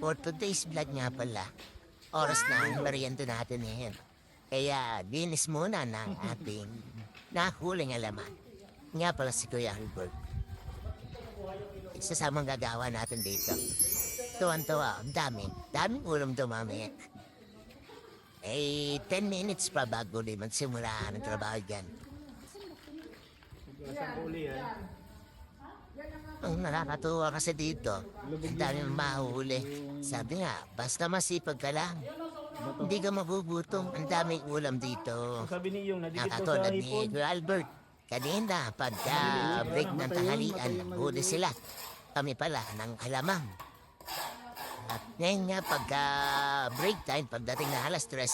For today's vlog nga pala, oras na ang merienda natin ngayon. Kaya dinis muna ng ating nahuling alaman. Nga pala si Kuya Albert. Isa sa mga gagawa natin dito. Tuwan-tuwa, daming ulam dumami. 10 minutes pa bago di magsimula ng trabaho dyan. Ang nakakatuwa kasi dito, ang dami mahuhuli. Sabi nga, basta masipag ka lang, hindi ka magugutom. Ang daming ulam dito. Sabi ni yung nadikit ko Nakatulad sa ni hipon. Kuya Albert. Kanina, pagka break ng tanghalian, huli sila. Kami pala ng alamang. At ngayon nga, pagka break time, pagdating na alas 3,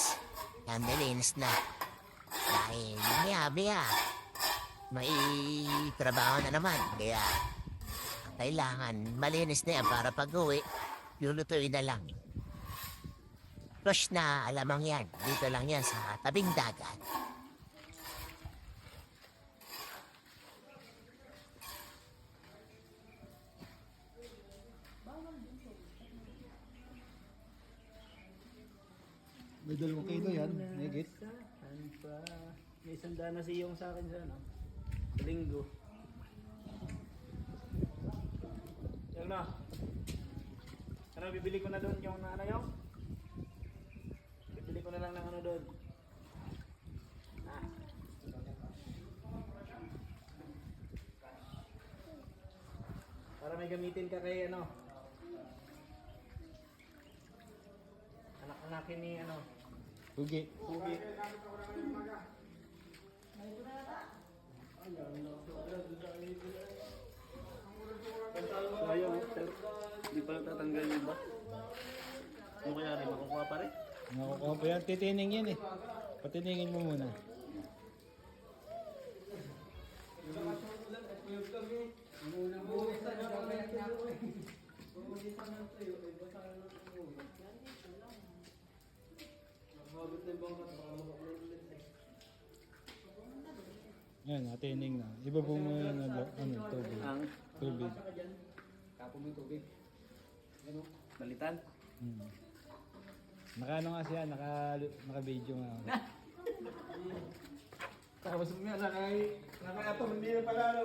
yan, nilinis na. Dahil, miya, may trabaho na naman. Kaya, kailangan malinis na yan para pag-uwi, lulutuin na lang. Fresh na alamang yan. Dito lang yan sa tabing dagat. May 2 kilo yan, higit. May sanda na si yung sa akin sa ano. Linggo. Yan na. Ano, bibili ko na doon yung ano yung? Bibili ko na lang ng ano doon. Ah. Para may gamitin ka kay ano. Anak-anakin ni ano. Pugi. Pugi. Ayaw, sir. Di pa tatanggal yun ba? Ano kaya rin? Makukuha pa rin? Nakukuha pa yan. Titining yan eh. Patiningin mo muna. Yan, natining na. Ibabong mo yan ng tubig. Ang Tubig. balitan? Naka-ano nga siya, naka-video nga. Tapos mo yan, naka-atom, hindi na pala ano.